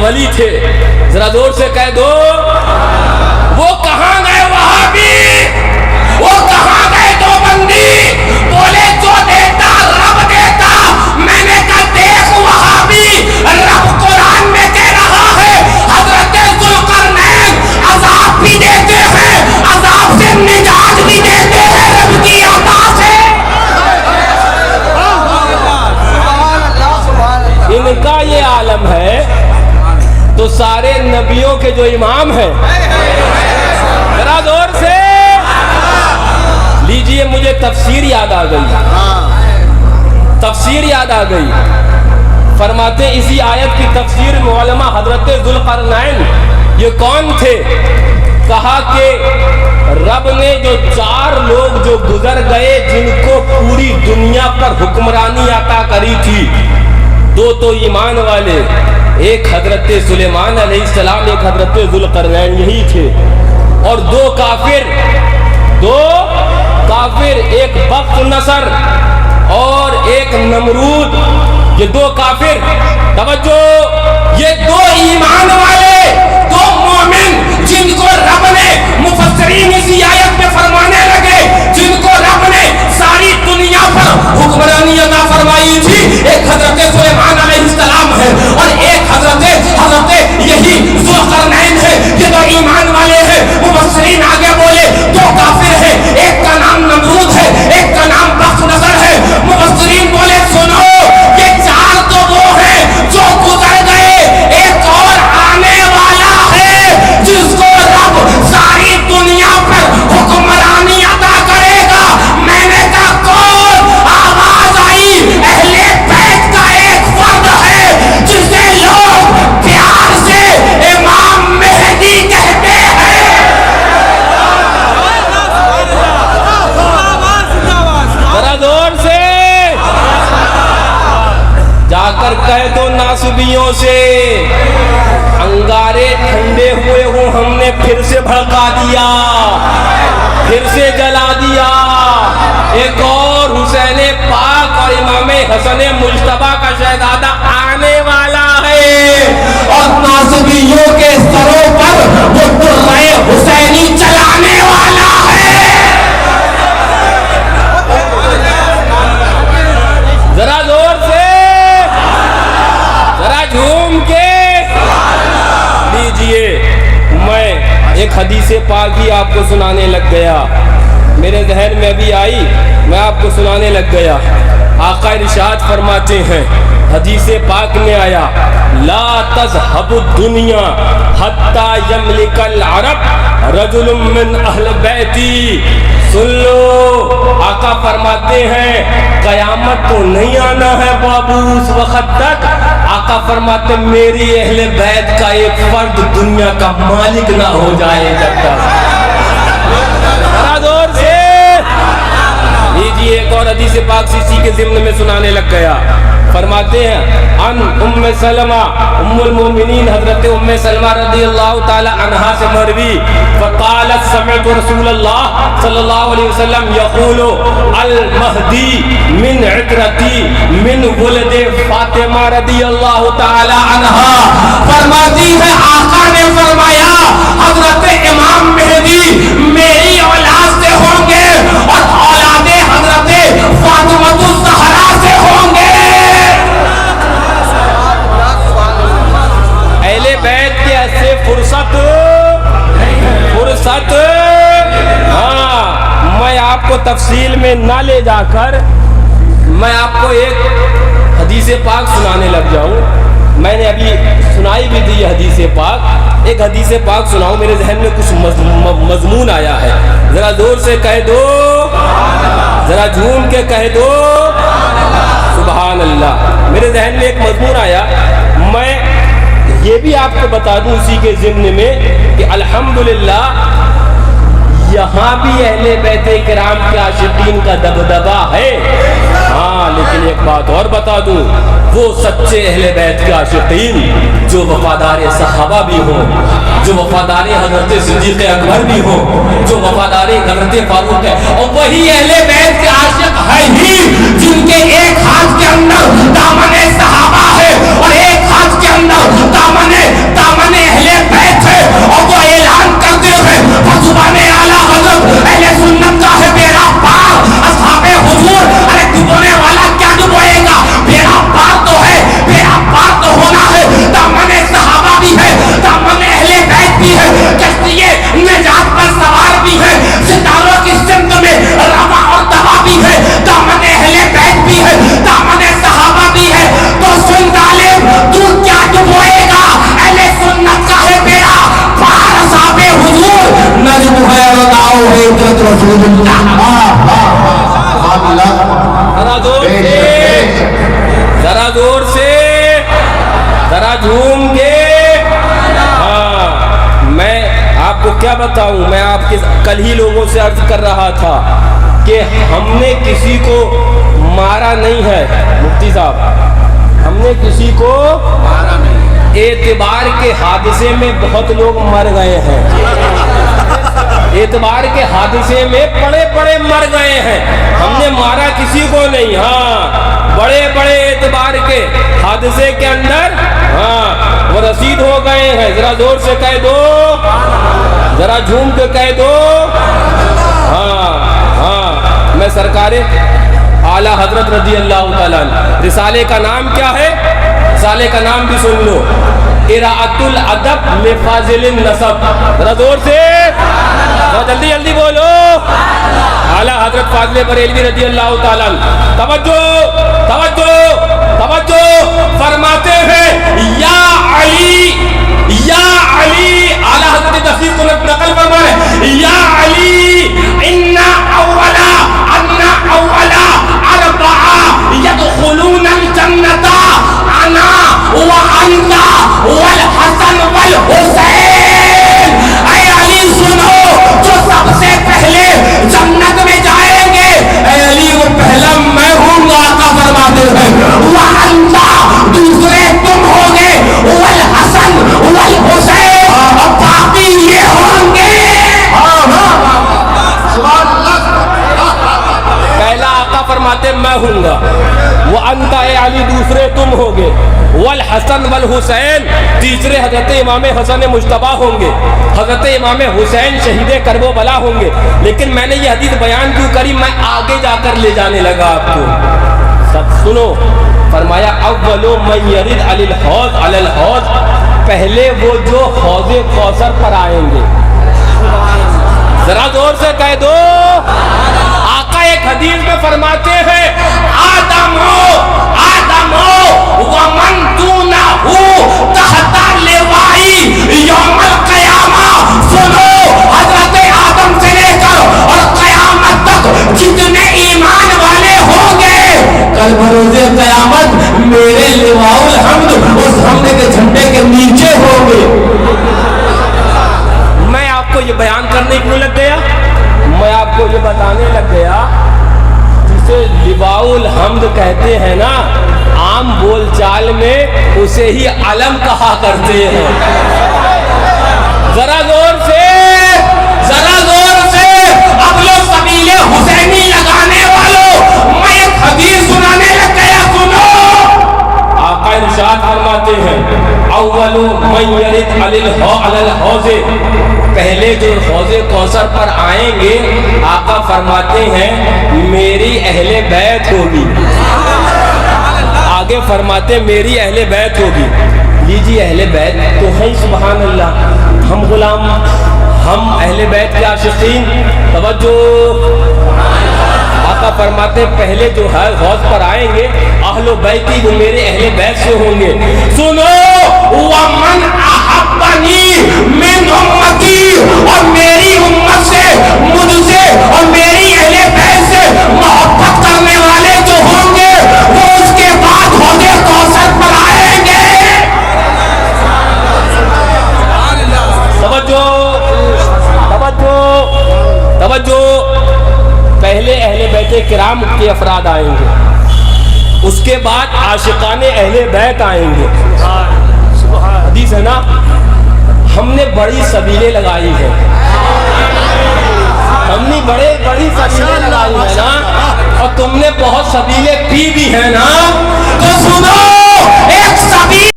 ولی تھے، ذرا زور سے کہہ دو وہ کہاں گئے وہابی، وہ کہاں گئے دیوبندی؟ بولے جو دیتا رب دیتا، میں نے کہا دیکھ وہابی، رب قرآن میں کہہ رہا ہے حضرت ذوالقرنین عذاب بھی دیتے ہیں، عذاب سے نجات بھی دیتے ہیں رب کی عطا سے۔ ان کا یہ عالم ہے تو سارے نبیوں کے جو امام ہیں، ذرا زور سے لیجئے، مجھے تفسیر یاد آ گئی، تفسیر یاد آ گئی۔ فرماتے اسی آیت کی تفسیر میں علماء حضرت ذوالقرنین یہ کون تھے؟ کہا کہ رب نے جو 4 لوگ جو گزر گئے جن کو پوری دنیا پر حکمرانی عطا کری تھی، 2 تو ایمان والے، ایک حضرت سلیمان علیہ السلام، ایک حضرت ذوالقرنین، یہی تھے، اور 2 کافر، ایک بخت نصر اور ایک نمرود، یہ 2 کافر، توجہ، یہ 2 ایمان والے، 2 مومن جن کو رب نے، مفسرین اسی آیت میں فرمانے لگے، جن کو رب نے ساری دنیا پر حکمرانی عطا فرمائی تھی، ایک حضرت سلیمان علیہ السلام ہے اور ایک حضرت یہی ذوالقرنین ہے، یہ 2 ایمان والے ہیں۔ مفسرین آگے بولے 2 کافر ہیں، ایک کا نام نمرود ہے، ایک کا نام بخت نصر ہے۔ مفسرین بولے سنو، یہ 4 تو وہ ہیں جو گزر گئے، ایک اور آنے والا ہے جس کو رب ساری دنیا پر حکمرانی عطا کرے گا۔ میں نے کہا کون؟ آواز آئی، اہل بیت کا ایک فرد ہے جسے لوگ پیار سے امام مہدی کہتے ہیں۔ ذرا زور سے جا کر کہہ دو ناسبیوں سے، انگارے ٹھنڈے ہوئے ہوں، ہم نے پھر سے بھڑکا دیا، پھر سے جلا دیا۔ ایک اور حسین پاک اور امام حسن مجتبیٰ کا شہزادہ آنے والا ہے، اور ناسبیوں کے سروں پر وہ درہ حسینی چلانے والا ہے۔ ذرا زور سے، ذرا جھوم کے لیجئے۔ میں ایک حدیث پاک ہی آپ کو سنانے لگ گیا، میرے ذہن میں ابھی آئی، میں آپ کو سنانے لگ گیا۔ آقا ارشاد فرماتے ہیں، حدیث پاک میں آیا، لا تذهب الدنیا حتی یملک العرب رجل من اہل بیتی۔ سن لو، آقا فرماتے ہیں قیامت تو نہیں آنا ہے بابو اس وقت تک، آقا فرماتے میری اہل بیت کا ایک فرد دنیا کا مالک نہ ہو جائے جب تک۔ ذرا زور سے لیجیے، ایک اور حدیث پاک اسی کے ضمن میں سنانے لگ گیا۔ فرماتے ہیں ان ام سلمہ، ام المومنین حضرت ام سلمہ رضی اللہ تعالی عنہا سے مروی، فقالت سمعت رسول اللہ صلی اللہ علیہ وسلم یقول المہدی من عترتی من ولد فاطمہ رضی اللہ تعالی عنہا۔ فرماتی ہے آقا نے فرمایا حضرت امام مہدی میری اولاد سے ہوں گے اور اولاد حضرت فاطمہ الزہرا سے ہوں گے۔ اہل بیت کے ایسے فرصت، ہاں، میں آپ کو تفصیل میں نہ لے جا کر میں آپ کو ایک حدیث پاک سنانے لگ جاؤں۔ میں نے ابھی سنائی بھی تھی یہ حدیث پاک، ایک حدیث پاک سناؤں، میرے ذہن میں کچھ مضمون آیا ہے، ذرا زور سے کہہ دو، ذرا جھوم کے کہہ دو سبحان اللہ۔ میرے ذہن میں ایک مضمون آیا، میں یہ بھی آپ کو بتا دوں اسی کے ضمن میں کہ الحمدللہ یہاں بھی اہل بیت کرام کے عاشقین کا دبدبہ ہے، ہاں، لیکن ایک بات اور بتا دوں، وہ سچے اہل بیت کے عاشقین جو وفادار صحابہ بھی ہوں، جو وفادار حضرت صدیق اکبر بھی ہوں، جو وفادار حضرت فاروق ہے، اور وہی اہل بیت کے عاشق ہے ہی جن کے ایک ہاتھ کے اندر دامن صحابہ ہے اور ایک ہاتھ کے اندر دامن کیا بتاؤں میں آپ کے کل ہی لوگوں سے عرض کر رہا تھا کہ ہم نے کسی کو مارا نہیں ہے مفتی صاحب، ہم نے کسی کو مارا نہیں، اعتبار کے حادثے میں بہت لوگ مر گئے ہیں، اعتبار کے حادثے میں بڑے بڑے مر گئے ہیں، ہم نے مارا کسی کو نہیں۔ ہاں بڑے بڑے اعتبار کے حادثے کے اندر ہاں وہ رسید ہو گئے ہیں، ذرا زور سے کہہ دو، ذرا جھوم کے کہہ دو۔ ہاں ہاں میں سرکار اعلیٰ حضرت رضی اللہ تعالیٰ عنہ، رسالے کا نام کیا ہے؟ رسالے کا نام بھی سن لو، اراءۃ الادب لفاضل النسب، ذرا زور سے، ذرا جلدی جلدی بولو۔ اعلیٰ حضرت فاضل بریلوی رضی اللہ تعالیٰ عنہ، توجہ توجہ توجہ، فرماتے ہیں یا علی، یا علی، اعلیٰ حضرت تفسیر کو نقل فرما ہے، یا علی ان اولا اربعہ یدخلون الجنۃ انا وانت والحسن والحسین۔ اے علی سنو، جو سب سے پہلے جنت میں جائیں گے، اے علی وہ پہلا میں ہوں گا، آقا فرماتے ہیں، وانت دوسرے تم ہوگے، والحسن والحسین اور باقی یہ ہوں گے۔ پہلا آقا فرماتے میں ہوں گا، وانت اے علی دوسرے تم ہوگے، والحسن والحسین تیسرے حضرت امام حسن مجتبیٰ ہوں گے، حضرت امام حسین شہید کربلا ہوں گے۔ لیکن میں نے یہ حدیث بیان کیوں کری؟ میں آگے جا کر لے جانے لگا آپ کو، سب سنو۔ فرمایا اول من یرد علی الحوض، پہلے وہ جو حوض کوثر پر آئیں گے، ذرا زور سے کہہ دو۔ آقا ایک حدیث میں فرماتے ہیں آدم ومن دونہ تحت لوائی یوم القیامہ۔ سنو، حضرت آدم سے لے کر اور قیامت تک جتنے ایمان والے ہوں گے، کل بروز قیامت میرے لواء الحمد اس حمد کے جھنڈے کے نیچے ہوں گے۔ میں آپ کو یہ بیان کرنے کیوں لگ گیا؟ میں آپ کو یہ بتانے لگ گیا، جسے لواء الحمد کہتے ہیں نا، عام بول چال میں اسے ہی علم کہا کرتے ہیں۔ ذرا زور سے، ذرا زور سے، اب لو سبیل حسینی لگانے والوں، میں ایک حدیث سنانے لگ گیا، سنو۔ آقا ارشاد فرماتے ہیں اول من یرد علی الحوض، پہلے جو حوض کوثر پر آئیں گے، آقا فرماتے ہیں میری اہل بیت ہوگی۔ آگے فرماتے میری اہل بیت ہوگی۔ لیجیے اہل بیت تو ہے، سبحان اللہ، ہم غلام، ہم اہل بیت کے عاشقین، توجہ۔ آقا فرماتے پہلے جو ہے حوض پر آئیں گے اہل بیتی، وہ میرے اہل بیت سے ہوں گے۔ سنو، ومن احبنی من امتی، اور میری امت سے، مجھ سے اور میری اہل بیت سے محبت کرنے والے جو ہوں گے، وہ اس کے بعد حوض کوثر پر آئیں گے۔ توجہ توجہ توجہ، پہلے اہل بیت کرام کے افراد آئیں گے، اس کے بعد عاشقان اہل بیت آئیں گے۔ حدیث ہے نا، ہم نے بڑی سبیلیں لگائی ہیں، ہم نے بڑی سبیلیں لگائی ہیں نا، اور تم نے بہت سبیلیں پی بھی ہیں نا، تو سنو، ایک سبیل